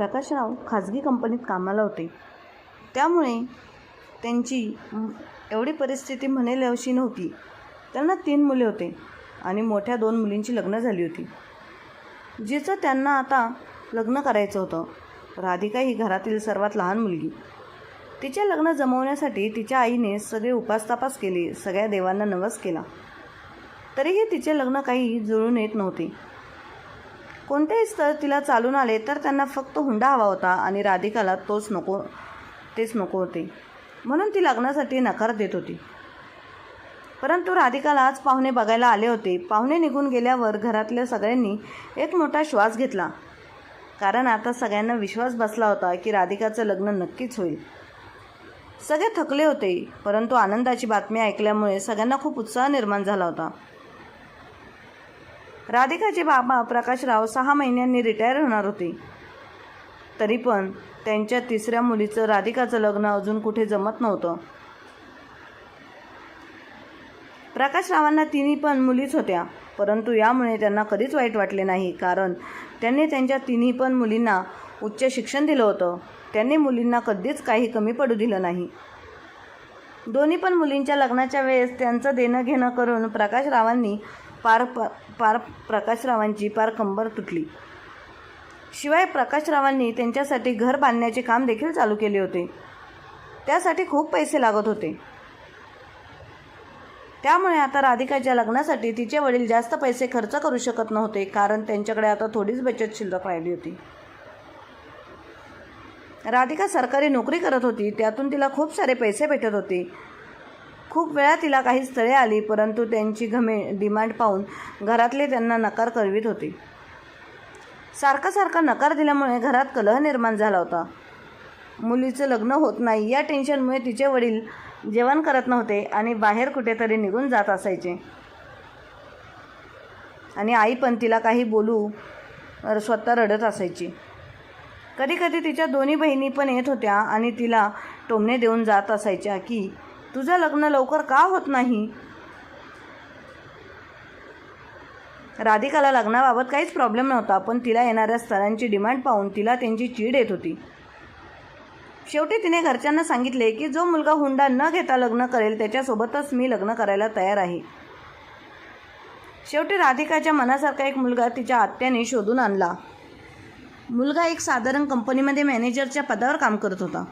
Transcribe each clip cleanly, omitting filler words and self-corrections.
प्रकाशराव खाजगी कंपनीत कामाला होते. त्यामुळे त्यांची एवढी परिस्थिती म्हणेल अशी नव्हती. त्यांना 3 मुले होते आणि मोठ्या 2 मुलींची लग्न झाली होती, जिचं त्यांना आता लग्न करायचं होतं. राधिका ही घरातील सर्वात लहान मुलगी. तिचे लग्न जमवण्यासाठी तिच्या आईने सगळे उपासतापास केले, सगळ्या देवांना नवस केला. तरीही तिचे लग्न काही जुळून येत नव्हते. कोणतेही स्थळ तिला चालून आले तर त्यांना फक्त हुंडा हवा होता आणि राधिकाला तेच नको होते. म्हणून ती लग्नासाठी नकार देत होती. परंतु राधिकाला आज पाहुणे बघायला आले होते. पाहुणे निघून गेल्यावर घरातल्या सगळ्यांनी एक मोठा श्वास घेतला, कारण आता सगळ्यांना विश्वास बसला होता की राधिकाचं लग्न नक्कीच होईल. सगळे थकले होते, परंतु आनंदाची बातमी ऐकल्यामुळे सगळ्यांना खूप उत्साह निर्माण झाला होता. राधिकाचे बाबा प्रकाशराव 6 महिन्यांनी रिटायर होणार होते. तरी पण त्यांच्या 3ऱ्या मुलीचं राधिकाचं लग्न अजून कुठे जमत नव्हतं. प्रकाशरावांना 3 पण मुलीच होत्या, परंतु यामुळे त्यांना कधीच वाईट वाटले नाही, कारण त्यांनी त्यांच्या 3 पण मुलींना उच्च शिक्षण दिलं होतं. त्यांनी मुलींना कधीच काही कमी पडू दिलं नाही. दोन्ही पण मुलींच्या लग्नाच्या वेळेस त्यांचं देणं घेणं करून प्रकाशरावांची पार कंबर तुटली. शिवाय प्रकाशरावांनी त्यांच्यासाठी घर बांधण्याचे काम देखील चालू केले होते. त्यासाठी खूप पैसे लागत होते. त्यामुळे आता राधिकाच्या लग्नासाठी तिचे वडील जास्त पैसे खर्च करू शकत नव्हते, कारण त्यांच्याकडे आता थोडीच बचत शिल्लक राहिली होती. राधिका सरकारी नोकरी करत होती, त्यातून तिला खूप सारे पैसे भेटत होते. खूप वेळा तिला काही स्थळे आली, परंतु त्यांची डिमांड पाहून घरातले त्यांना नकार करवित होते. सारखा नकार दिल्यामुळे घरात कलह निर्माण झाला होता. मुलीचं लग्न होत नाही या टेन्शनमुळे तिचे वडील जेवण करत नव्हते आणि बाहेर कुठेतरी निघून जात असायचे. आणि आई पण तिला काही बोलू स्वतः रडत असायची. कधीकधी तिच्या दोन्ही बहिणी पण येत होत्या आणि तिला टोमणे देऊन जात असायच्या की तुझं लग्न लवकर का होत नाही. राधिकाला लग्नाबाबत काहीच प्रॉब्लेम नव्हता, पण तिला येणाऱ्या स्थळांची डिमांड पाहून तिला त्यांची चीड येत होती. शेवटी तिने घरच्यांना सांगितले की जो मुलगा हुंडा न घेता लग्न करेल त्याच्यासोबतच मी लग्न करायला तयार आहे. शेवटी राधिकाच्या मनासारखा एक मुलगा तिच्या आत्याने शोधून आणला. मुलगा एक साधारण कंपनीमध्ये मॅनेजरच्या पदावर काम करत होता.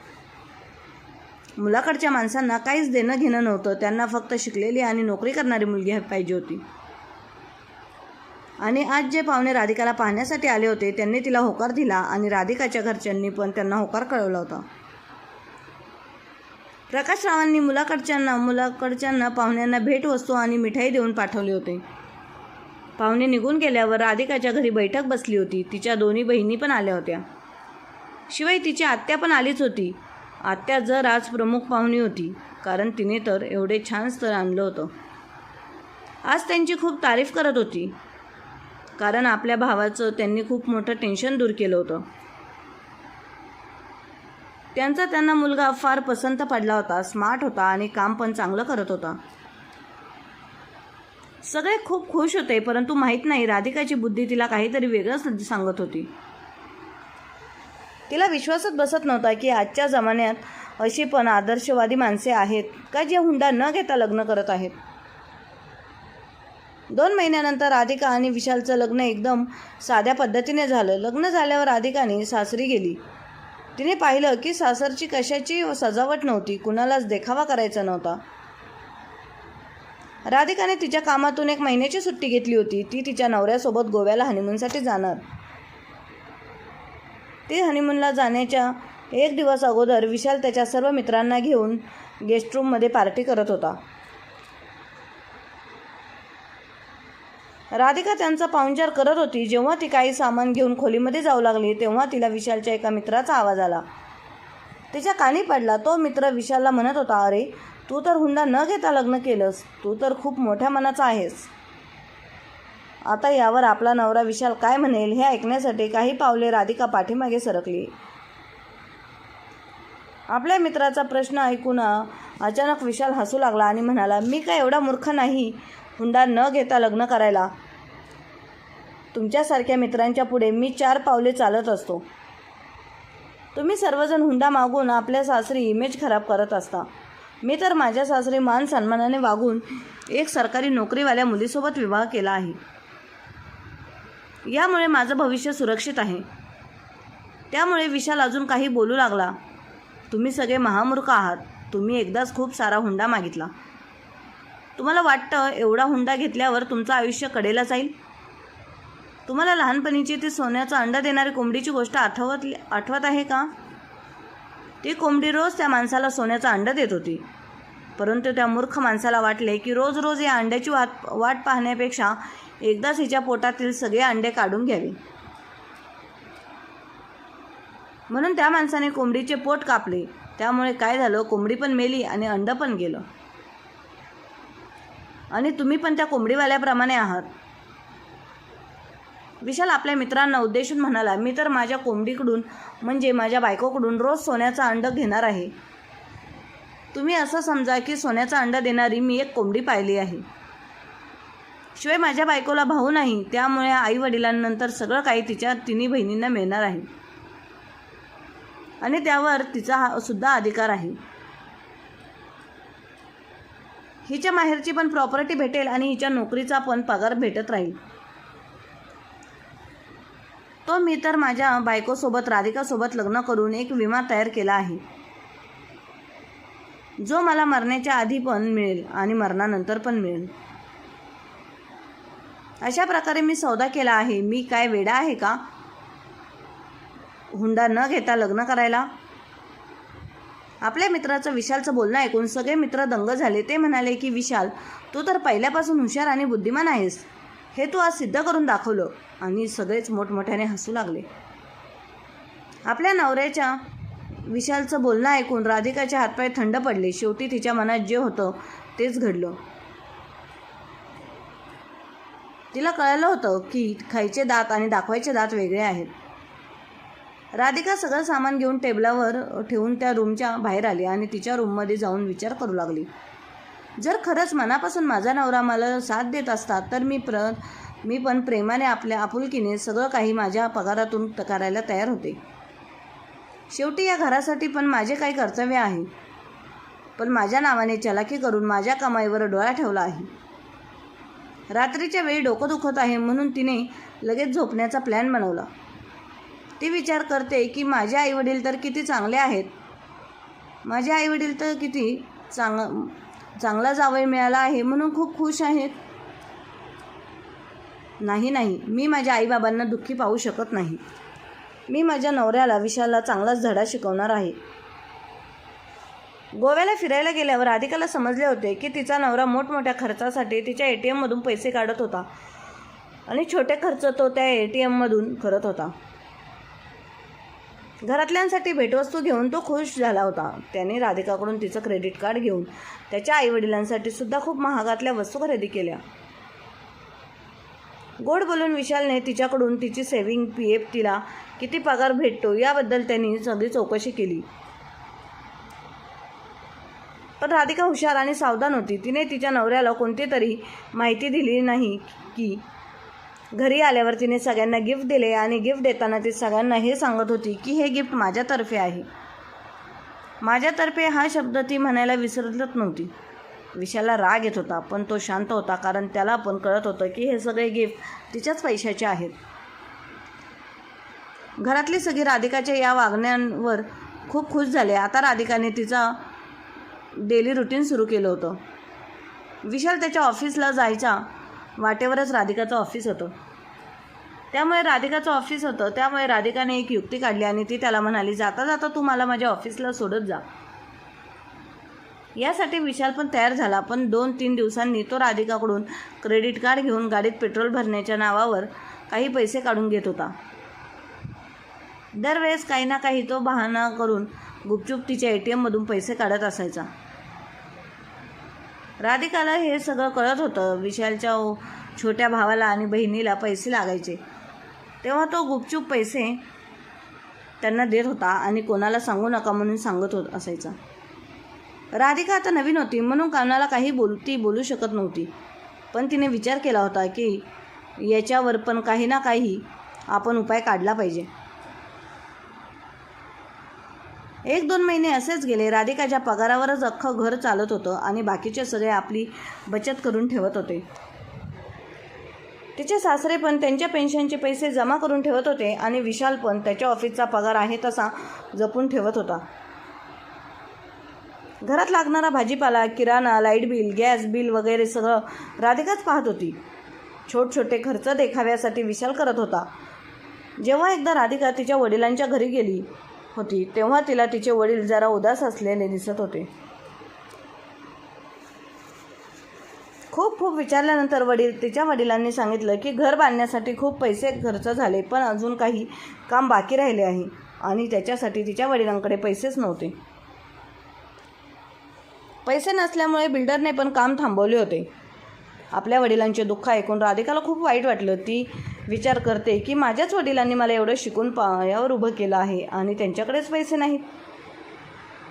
मुलाकडच्या माणसांना काहीच देणं घेणं नव्हतं. त्यांना फक्त शिकलेली आणि नोकरी करणारी मुलगी पाहिजे होती. आणि आज जे पाहुणे राधिकाला पाहण्यासाठी आले होते त्यांनी तिला होकार दिला आणि राधिकाच्या घरच्यांनी पण त्यांना होकार कळवला होता. प्रकाशरावांनी मुलाकडच्यांना पाहुण्यांना भेटवस्तू आणि मिठाई देऊन पाठवले होते. पाहुणे निघून गेल्यावर राधिकाच्या घरी बैठक बसली होती. तिच्या दोन्ही बहिणी पण आल्या होत्या. शिवाय तिची आत्या पण आलीच होती. आत्या जर आज प्रमुख पाहुणी होती, कारण तिने तर एवढे छान स्थळ आणलं होतं. आज त्यांची खूप तारीफ करत होती, कारण आपल्या भावाचं त्यांनी खूप मोठं टेन्शन दूर केलं होतं. त्यांना मुलगा फार पसंत पडला होता. स्मार्ट होता आणि काम पण चांगलं करत होता. सगळे खूप खुश होते, परंतु माहीत नाही राधिकाची बुद्धी तिला काहीतरी वेगळंच सांगत होती. तिला विश्वासच बसत नव्हता की आजच्या जमान्यात अशी पण आदर्शवादी माणसे आहेत का जे हुंडा न घेता लग्न करत आहेत. 2 महिन्यानंतर राधिका आणि विशालचं लग्न एकदम साध्या पद्धतीने झालं. लग्न झाल्यावर राधिकाने सासरी गेली. तिने पाहिलं की सासरची कशाची सजावट नव्हती, कुणालाच देखावा करायचा नव्हता. राधिकाने तिच्या कामातून 1 महिन्याची सुट्टी घेतली होती. ती तिच्या नवऱ्यासोबत गोव्याला हनीमूनसाठी जाणार. ती हनीमूनला जाण्याच्या 1 दिवस अगोदर विशाल त्याच्या सर्व मित्रांना घेऊन गेस्ट रूममध्ये पार्टी करत होता. राधिका त्यांचा पाहुणचार करत होती. जेव्हा ती काही सामान घेऊन खोलीमध्ये जाऊ लागली तेव्हा तिला विशालच्या एका मित्राचा आवाज आला. तिच्या कानी पडला. तो मित्र विशालला म्हणत होता, अरे तू तर हुंडा न घेता लग्न केलंस, तू तर खूप मोठ्या मनाचा आहेस. आता यावर आपला नवरा विशाल काय म्हणेल हे ऐकण्यासाठी काही पावले राधिका पाठीमागे सरकली. आपल्या मित्राचा प्रश्न ऐकून अचानक विशाल हसू लागला आणि म्हणाला, मी काय एवढा मूर्ख नाही हुंडा न घेता लग्न करायला. तुमच्यासारख्या मित्रांच्या पुढे मी 4 पावले चालत असतो. तुम्ही सर्वजण हुंडा मागून आपल्या सासरी इमेज खराब करत असता. मी तर माझ्या सासरी मान सन्मानाने वागून एक सरकारी नोकरीवाल्या मुलीसोबत विवाह केला आहे. यामुळे माझं भविष्य सुरक्षित आहे. त्यामुळे विशाल अजून काही बोलू लागला. तुम्ही सगळे महामूर्ख आहात. तुम्ही एकदाच खूप सारा हुंडा मागितला. तुम्हाला वाटतं एवढा हुंडा घेतल्यावर तुमचं आयुष्य कडेला जाईल? तुम्हाला लहानपणीची ती सोन्याचं अंडं देणारी कोंबडीची गोष्ट आठवत आहे का? ती कोंबडी रोज त्या माणसाला सोन्याचं अंडं देत होती. परंतु त्या मूर्ख माणसाला वाटले की रोज रोज या अंड्याची वाट पाहण्यापेक्षा एकदाच हिच्या पोटातील सगळे अंडे काढून घ्यावे. म्हणून त्या माणसाने कोंबडीचे पोट कापले. त्यामुळे काय झालं, कोंबडी पण मेली आणि अंडं पण गेलं. आणि तुम्ही पण त्या कोंबडीवाल्याप्रमाणे आहात. विशाल आपल्या मित्रांना उद्देशून म्हणाला, मी तर माझ्या कोंबडीकडून म्हणजे माझ्या बायकोकडून रोज सोन्याचं अंडं घेणार आहे. तुम्ही असं समजा की सोन्याचं अंडं देणारी मी एक कोंबडी पाहिली आहे. शिवाय माझ्या बायकोला भाऊ नाही. त्यामुळे आई वडिलांनंतर सगळं काही तिच्या तिन्ही बहिणींना मिळणार आहे आणि त्यावर तिचा सुद्धा अधिकार आहे. हिच्या माहेरची पण प्रॉपर्टी भेटेल आणि हिच्या नोकरीचा पण पगार भेटत राहील. तो मी तर माझ्या बायकोसोबत राधिकासोबत लग्न करून एक विमा तयार केला आहे, जो मला मरण्याच्या आधी पण मिळेल आणि मरणानंतर पण मिळेल. अशा प्रकारे मी सौदा केला आहे. मी काय वेडा आहे का हुंडा न घेता लग्न करायला? आपल्या मित्राचं विशालचं बोलणं ऐकून सगळे मित्र दंग झाले. ते म्हणाले की विशाल, तू तर पहिल्यापासून हुशार आणि बुद्धिमान आहेस. हे तू आज सिद्ध करून दाखवलं. आणि सगळेच मोठमोठ्याने हसू लागले. आपल्या नवऱ्याच्या विशालचं बोलणं ऐकून राधिकाचे हातपाय थंड पडले. शेवटी तिच्या मनात जे होतं तेच घडलं. तिला कळलं होतं की खायचे दात आणि दाखवायचे दात वेगळे आहेत. राधिका सगळं सामान घेऊन टेबलावर ठेवून त्या रूमच्या बाहेर आली आणि तिच्या रूममध्ये जाऊन विचार करू लागली. जर खरंच मनापासून माझा नवरा मला साथ देत असता तर मी पण प्रेमाने आपल्या आपुलकीने सगळं काही माझ्या पगारातून करायला तयार होते. शेवटी या घरासाठी पण माझे काही कर्तव्य आहे. पण माझ्या नावाने चलाकी करून माझ्या कमाईवर डोळा ठेवला आहे. रात्रीच्या वेळी डोकं दुखत आहे म्हणून तिने लगेच झोपण्याचा प्लॅन बनवला. ती विचार करते की माझे आईवडील तर किती चांगले आहेत. माझे आईवडील तर किती चांगला जावई मिळाला आहे म्हणून खूप खुश आहेत. नाही, मी माझ्या आईबाबांना दुःखी पाहू शकत नाही. मी माझ्या नवऱ्याला विशालला चांगलाच धडा शिकवणार आहे. गोव्याला फिरायला गेल्यावर राधिकाला समजले होते की तिचा नवरा मोठमोठ्या खर्चासाठी तिच्या ATMमधून पैसे काढत होता आणि छोटे खर्च तो त्या ATMमधून करत होता. घरातल्यांसाठी भेटवस्तू घेऊन तो खुश झाला होता. त्याने राधिकाकडून तिचं क्रेडिट कार्ड घेऊन त्याच्या आईवडिलांसाठी सुद्धा खूप महागातल्या वस्तू खरेदी केल्या. गोड बोलून विशालने तिच्याकडून तिची सेव्हिंग, PF, तिला किती पगार भेटतो याबद्दल त्यांनी सगळी चौकशी केली. पण राधिका हुशार आणि सावधान होती. तिने तिच्या नवऱ्याला कोणती तरी माहिती दिली नाही की घरी आल्यावर तिने सगळ्यांना गिफ्ट दिले आणि गिफ्ट देताना ती सगळ्यांना हे सांगत होती की हे गिफ्ट माझ्यातर्फे आहे. माझ्यातर्फे हा शब्द ती म्हणायला विसरतच नव्हती. विशालला राग येत होता पण तो शांत होता, कारण त्याला पण कळत होतं की हे सगळे गिफ्ट तिच्याच पैशाचे आहेत. घरातली सगळी राधिकाच्या या वागण्यावर खूप खुश झाले. आता राधिकाने तिचा डेली रुटीन सुरू केलं होतं. विशाल त्याच्या ऑफिसला जायच्या वाटेवरच राधिकाचं ऑफिस होतं. त्यामुळे राधिकाने एक युक्ती काढली आणि ती त्याला म्हणाली, जाता जाता तू मला माझ्या ऑफिसला सोडत जा. यासाठी विशाल पण तयार झाला. पण 2-3 दिवसांनी तो राधिकाकडून क्रेडिट कार्ड घेऊन गाडीत पेट्रोल भरण्याच्या नावावर काही पैसे काढून घेत होता. दरवेळेस काही ना काही तो बहाणा करून गुपचूप तिच्या ATMमधून पैसे काढत असायचा. राधिकाला हे सगळं कळत होतं. विशालच्या छोट्या भावाला आणि बहिणीला पैसे लागायचे तेव्हा तो गुपचूप पैसे त्यांना देत होता आणि कोणाला सांगू नका म्हणून सांगत असायचा. राधिका आता नवीन होती म्हणून कोणाला काही बोलू शकत नव्हती. पण तिने विचार केला होता की याच्यावर पण काही ना काही आपण उपाय काढला पाहिजे. 1-2 महिने असेच गेले. राधिकाच्या पगारावरच अख्खं घर चालत होतं आणि बाकीचे सगळे आपली बचत करून ठेवत होते. तिचे सासरे पण त्यांच्या पेन्शनचे पैसे जमा करून ठेवत होते आणि विशाल पण त्याच्या ऑफिसचा पगार आहे तसा जपून ठेवत होता. घरात लागणारा भाजीपाला, किराणा, लाईट बिल, गॅस बिल वगैरे सगळं राधिकाच पाहत होती. छोटे खर्च देखाव्यासाठी विशाल करत होता. जेव्हा एकदा राधिका तिच्या वडिलांच्या घरी गेली होती तेव्हा तिला तिचे वडील जरा उदास असलेले दिसत होते. खूप विचारल्यानंतर तिच्या वडिलांनी सांगितलं की घर बांधण्यासाठी खूप पैसे खर्च झाले, पण अजून काही काम बाकी राहिले आहे आणि त्याच्यासाठी तिच्या वडिलांकडे पैसेच नव्हते. पैसे नसल्यामुळे बिल्डरने पण काम थांबवले होते. आपल्या वडिलांचे दुःख ऐकून राधिकाला खूप वाईट वाटलं. ती विचार करते की माझ्याच वडिलांनी मला एवढं शिकून पायावर उभं केलं आहे आणि त्यांच्याकडेच पैसे नाहीत.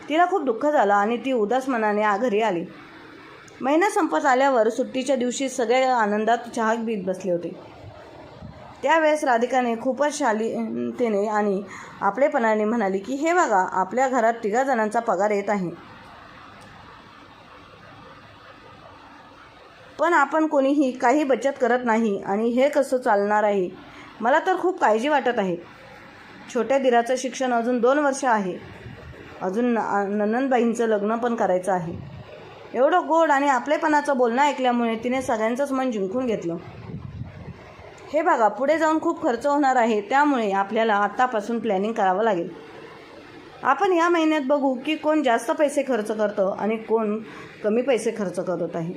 तिला खूप दुःख झालं आणि ती उदास मनाने घरी आली. महिना संपत आल्यावर सुट्टीच्या दिवशी सगळे आनंदात चहा पीत बसले होते. त्यावेळेस राधिकाने खूपच शालीनतेने आणि आपलेपणाने म्हणाली की हे बघा, आपल्या घरात 3 जणांचा पगार येत आहे, पण आपण कोणीही काही बचत करत नाही आणि हे कसं चालणार आहे. मला तर खूप काळजी वाटत आहे. छोट्या दिराचं शिक्षण अजून 2 वर्ष आहे. अजून ननंदबाईंचं लग्न पण करायचं आहे. एवढं गोड आणि आपलेपणाचं बोलणं ऐकल्यामुळे तिने सगळ्यांचंच मन जिंकून घेतलं. हे बघा, पुढे जाऊन खूप खर्च होणार आहे, त्यामुळे आपल्याला आत्तापासून प्लॅनिंग करावं लागेल. आपण या महिन्यात बघू की कोण जास्त पैसे खर्च करतं आणि कोण कमी पैसे खर्च करत आहे.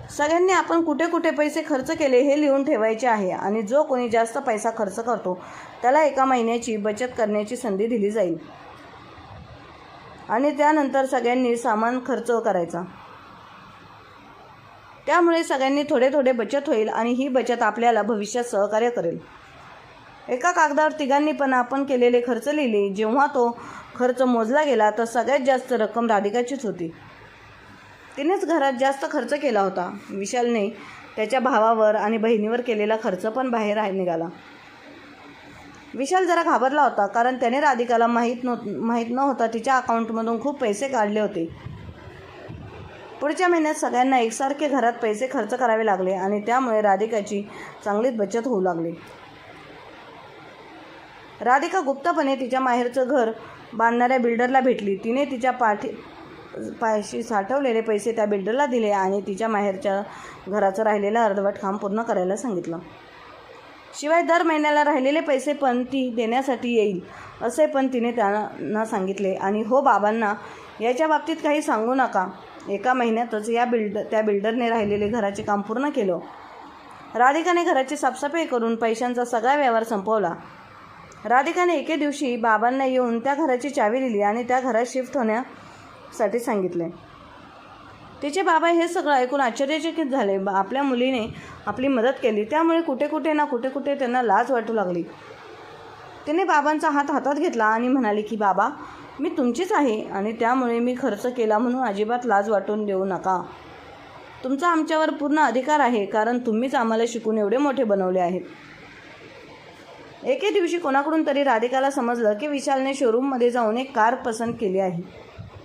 सगळ्यांनी आपण कुठे पैसे खर्च केले हे लिहून ठेवायचे आहे आणि जो कोणी जास्त पैसा खर्च करतो त्याला 1 महिन्याची बचत करण्याची संधी दिली जाईल आणि त्यानंतर सगळ्यांनी सामान खर्च करायचा. त्यामुळे सगळ्यांनी थोडे बचत होईल आणि ही बचत आपल्याला भविष्यात सहकार्य करेल. एका कागदावर तिघांनी पण आपण केलेले खर्च लिहिले. जेव्हा तो खर्च मोजला गेला तर सगळ्यात जास्त रक्कम राधिकाचीच होती. तिनेच घरात जास्त खर्च केला होता. विशालने त्याच्या भावावर आणि बहिणीवर केलेला खर्च पण बाहेर निघाला. विशाल जरा घाबरला होता, कारण त्याने राधिकाला माहीत न होता तिच्या अकाउंटमधून खूप पैसे काढले होते. पुढच्या महिन्यात सगळ्यांना एकसारखे घरात पैसे खर्च करावे लागले आणि त्यामुळे राधिकाची चांगलीच बचत होऊ लागली. राधिका गुप्तपणे तिच्या माहेरचं घर बांधणाऱ्या बिल्डरला भेटली. तिने तिच्या पायाशी साठवलेले पैसे त्या बिल्डरला दिले आणि तिच्या माहेरच्या घराचं राहिलेलं अर्धवट काम पूर्ण करायला सांगितलं. शिवाय दर महिन्याला राहिलेले पैसे पण ती देण्यासाठी येईल असे पण तिने त्यांना सांगितले. आणि हो बाबांना, याच्या बाबतीत काही सांगू नका. 1 महिन्यातच त्या बिल्डरने राहिलेले घराचे काम पूर्ण केलं. राधिकाने घराची साफसफाई करून पैशांचा सगळा व्यवहार संपवला. राधिकाने एके दिवशी बाबांना येऊन त्या घराची चावी दिली आणि त्या घरात शिफ्ट होण्यासाठी सांगितले. तिचे बाबा हे सगळं ऐकून आश्चर्यचकित झाले. आपल्या मुलीने आपली मदत केली, त्यामुळे कुठे त्यांना लाज वाटू लागली. तिने बाबांचा हात हातात घेतला आणि म्हणाली की बाबा, मी तुमचीच आहे आणि त्यामुळे मी खर्च केला म्हणून अजिबात लाज वाटून देऊ नका. तुमचा आमच्यावर पूर्ण अधिकार आहे, कारण तुम्हीच आम्हाला शिकून एवढे मोठे बनवले आहेत. एके दिवशी कोणाकडून तरी राधिकाला समजलं की विशालने शोरूममध्ये जाऊन एक कार पसंत केली आहे.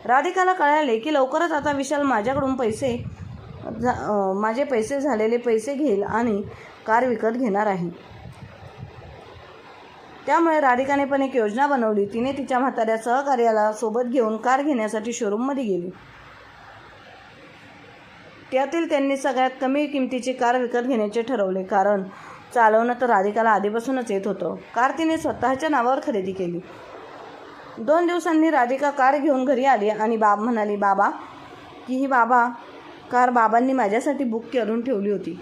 राधिकाला कळाले की लवकरच आता विशाल माझ्याकडून माझे पैसे झालेले पैसे घेईल आणि कार विकत घेणार आहे. त्यामुळे राधिकाने पण एक योजना बनवली. तिने तिच्या म्हाताऱ्या सहकार्याला सोबत घेऊन कार घेण्यासाठी शोरूममध्ये गेली. त्यातील त्यांनी सगळ्यात कमी किमतीची कार विकत घेण्याचे ठरवले, कारण चालवणं तर राधिकाला आधीपासूनच येत होतं. कार तिने स्वतःच्या नावावर खरेदी केली. 2 दिवसांनी राधिका कार घेऊन घरी आली आणि म्हणाली बाबा की ही कार बाबांनी माझ्यासाठी बुक करून ठेवली होती.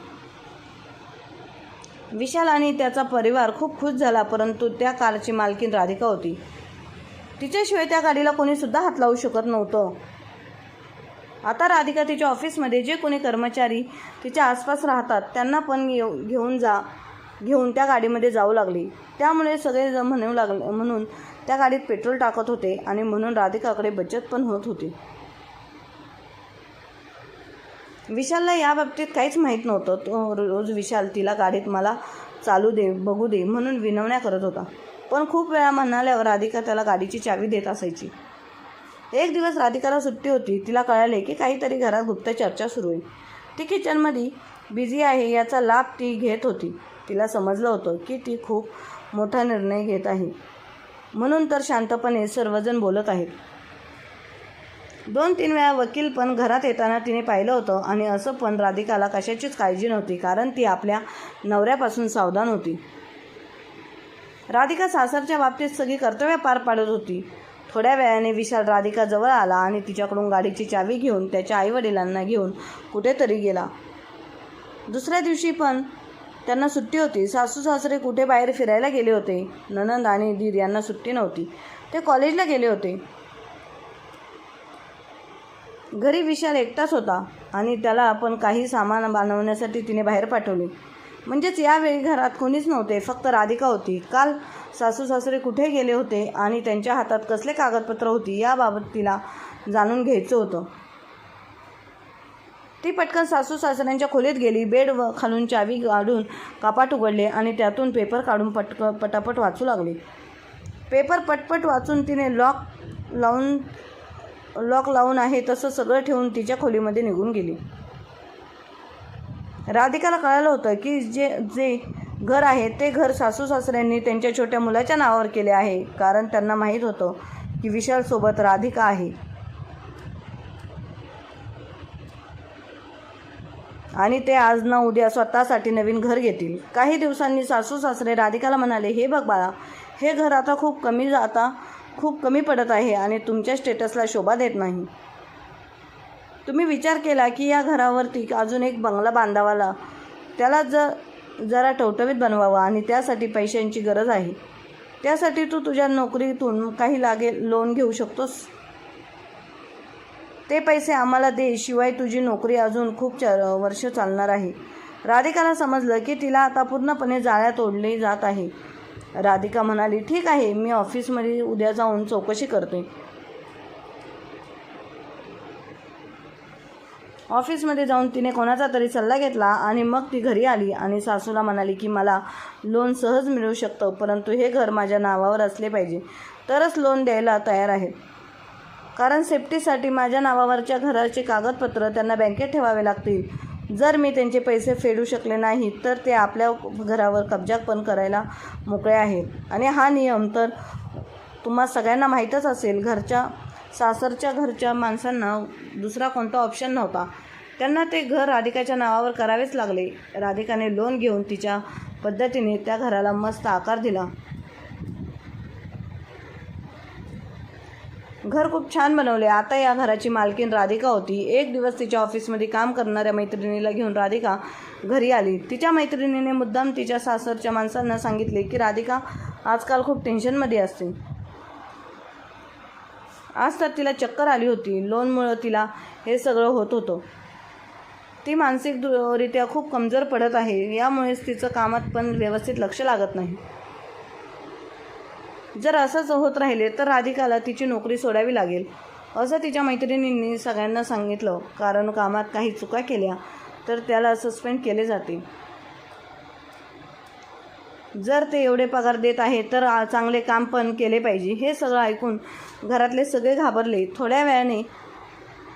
विशाल आणि त्याचा परिवार खूप खुश झाला, परंतु त्या कारची मालकीण राधिका होती. तिच्याशिवाय त्या गाडीला कोणीसुद्धा हात लावू शकत नव्हतं. आता राधिका तिच्या ऑफिसमध्ये जे कोणी कर्मचारी तिच्या आसपास राहतात त्यांना पण घेऊन त्या गाडीमध्ये जाऊ लागली. त्यामुळे सगळे म्हणून त्या गाडीत पेट्रोल टाकत होते आणि म्हणून राधिकाकडे बचत पण होत होती. विशालला या बाबतीत काहीच माहीत नव्हतं. तो रोज विशाल तिला गाडीत मला चालू दे, बघू दे म्हणून विनवण्या करत होता. पण खूप वेळा म्हणाल्यावर राधिका त्याला गाडीची चावी देत असायची. एक दिवस राधिकाला सुट्टी होती. तिला कळाले की काहीतरी घरात गुप्त चर्चा सुरू आहे. ती किचनमध्ये बिझी आहे याचा लाभ ती घेत होती. तिला समजलं होतं की ती खूप मोठा निर्णय घेत आहे, म्हणून तर शांतपणे सर्वजण बोलत आहेत. 2-3 वेळा वकील पण घरात येताना तिने पाहिलं होतं. आणि असं पण राधिकाला कशाचीच काळजी नव्हती, कारण ती आपल्या नवऱ्यापासून सावधान होती. राधिका सासरच्या बाबतीत सगळी कर्तव्य पार पाडत होती. थोड्या वेळाने विशाल राधिका जवळ आला आणि तिच्याकडून गाडीची चावी घेऊन त्याच्या आईवडिलांना घेऊन कुठेतरी गेला. दुसऱ्या दिवशी पण त्यांना सुट्टी होती. सासू सासरे कुठे बाहेर फिरायला गेले होते. नणंद आणि दीर यांना सुट्टी नव्हती, ते कॉलेजला गेले होते. घरी विशाल एकटाच होता आणि त्याला पण काही सामान बनवण्यासाठी तिने बाहेर पाठवले. म्हणजेच यावेळी घरात कोणीच नव्हते, फक्त राधिका होती. काल सासू सासरे कुठे गेले होते आणि त्यांच्या हातात कसले कागदपत्र होती याबाबत तिला जाणून घ्यायचं होतं. ती पटकन सासू सासऱ्यांच्या खोलीत गेली. बेड खालून चावी काढून कपाट उघडले आणि त्यातून पेपर काढून पटापट वाचू लागली. पेपर पटपट वाचून तिने लॉक लावून आहे तसं सगळं ठेवून तिच्या खोलीमध्ये निघून गेली. राधिकाला कळालं होतं की जे घर आहे ते घर सासू सासऱ्यांनी त्यांच्या छोट्या मुलाच्या नावावर केले आहे, कारण त्यांना माहीत होतं की विशालसोबत राधिका आहे. आणि ते आज ना उद्या स्वतःसाठी नवीन घर घेतील. काही दिवसांनी सासू सासरे राधिकाला म्हणाले, हे बघ बाळा, हे घर आता खूप कमी पडत आहे आणि तुमच्या स्टेटसला शोभा देत नाही. तुम्ही विचार केला की या घरावरती अजून एक बंगला बांधावाला, त्याला जरा टवटवीत बनवावा आणि त्यासाठी पैशांची गरज आहे. त्यासाठी तू तुझ्या नोकरीतून काही लागेल लोन घेऊ शकतोस. ते पैसे आम्हाला दे, शिवाय तुझी नोकरी अजून खूप वर्ष चालणार आहे. राधिकाला समजलं की तिला आता पूर्णपणे जाळ्यात ओढले जात आहे. राधिका म्हणाली, ठीक आहे, मी ऑफिसमध्ये उद्या जाऊन चौकशी करते. ऑफिसमध्ये जाऊन तिने कोणाचा तरी सल्ला घेतला आणि मग ती घरी आली आणि सासूला म्हणाली की मला लोन सहज मिळू शकतं, परंतु हे घर माझ्या नावावर असले पाहिजे, तरच लोन द्यायला तयार आहेत. कारण सेफ्टीसाठी माझ्या नावावरच्या घराचे कागदपत्र त्यांना बँकेत ठेवावे लागतील. जर मी त्यांचे पैसे फेडू शकले नाही तर ते आपल्या घरावर कब्जा पण करायला मोकळे आहेत. आणि हा नियम तर तुम्हा सगळ्यांना माहीतच असेल. सासरच्या घरच्या माणसांना दुसरा कोणता ऑप्शन नव्हता. त्यांना ते घर राधिकाच्या नावावर करावेच लागले. राधिकाने लोन घेऊन तिच्या पद्धतीने त्या घराला मस्त आकार दिला. घर खूप छान बनवले. आता या घराची मालकीण राधिका होती. एक दिवस तिच्या ऑफिसमध्ये काम करणाऱ्या मैत्रिणीला घेऊन राधिका घरी आली. तिच्या मैत्रिणीने मुद्दाम तिच्या सासरच्या माणसांना सांगितले की राधिका आजकाल खूप टेन्शनमध्ये असते. आज तर तिला चक्कर आली होती. लोनमुळं तिला हे सगळं होत होतं. ती मानसिकरित्या खूप कमजोर पडत आहे. यामुळेच तिचं कामात पण व्यवस्थित लक्ष लागत नाही. जर असंच होत राहिले तर राधिकाला तिची नोकरी सोडावी लागेल, असं तिच्या मैत्रिणींनी सगळ्यांना सांगितलं. कारण कामात काही चुका केल्या तर त्याला सस्पेंड केले जाते. जर ते एवढे पगार देत आहे तर चांगले काम पण केले पाहिजे. हे सगळं ऐकून घरातले सगळे घाबरले. थोड्या वेळाने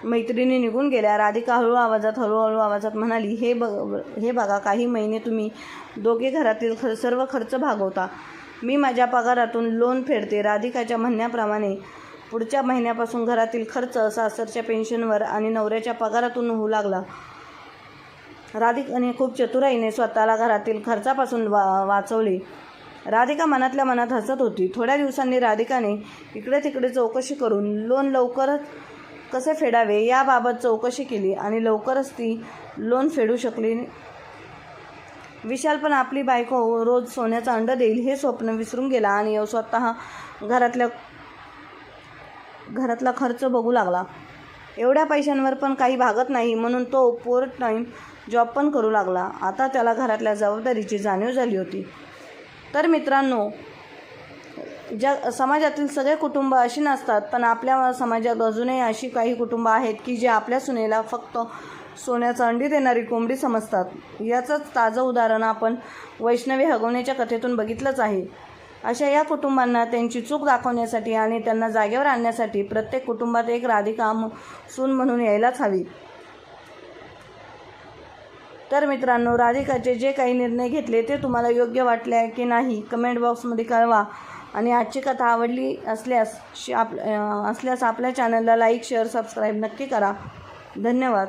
मैत्रिणी निघून गेल्या. राधिका हळूहळू आवाजात म्हणाली, हे बघा, काही महिने तुम्ही दोघे घरातील सर्व खर्च भागवता. मी माझ्या पगारातून लोन फेडते. राधिकाच्या म्हणण्याप्रमाणे पुढच्या महिन्यापासून घरातील खर्च सासरच्या पेन्शनवर आणि नवऱ्याच्या पगारातून होऊ लागला. राधिकाने खूप चतुराईने स्वतःला घरातील खर्चापासून वाचवले. राधिका मनातल्या मनात हसत होती. थोड्या दिवसांनी राधिकाने इकडे तिकडे चौकशी करून लोन लवकरच कसे फेडावे याबाबत चौकशी केली आणि लवकरच ती लोन फेडू शकली. विशाल पण आपली बायको रोज सोन्याचा अंड देईल हे स्वप्न विसरून गेला आणि स्वतः घरातला खर्च बघू लागला. एवढ्या पैशांवर पण काही भागत नाही, म्हणून तो पार्ट टाईम जॉब पण करू लागला. आता त्याला घरातल्या जबाबदारीची जाणीव झाली होती. तर मित्रांनो, समाजातील सगळे कुटुंब अशी नसतात, पण आपल्या समाजात अजूनही अशी काही कुटुंब आहेत की जे आपल्या सुनेला फक्त सोन्याचा अंडी देणारी कोंबडी समजतात. याचंच ताजं उदाहरण आपण वैष्णवी हगवण्याच्या कथेतून बघितलंच आहे. अशा या कुटुंबांना त्यांची चूक दाखवण्यासाठी आणि त्यांना जागेवर आणण्यासाठी प्रत्येक कुटुंबात एक राधिका सून म्हणून यायलाच हवी. तर मित्रांनो, राधिकाचे जे काही निर्णय घेतले ते तुम्हाला योग्य वाटले की नाही कमेंट बॉक्समध्ये कळवा. आणि आजची कथा आवडली असल्यास आपल्या चॅनलला लाईक, शेअर, सबस्क्राईब नक्की करा. धन्यवाद.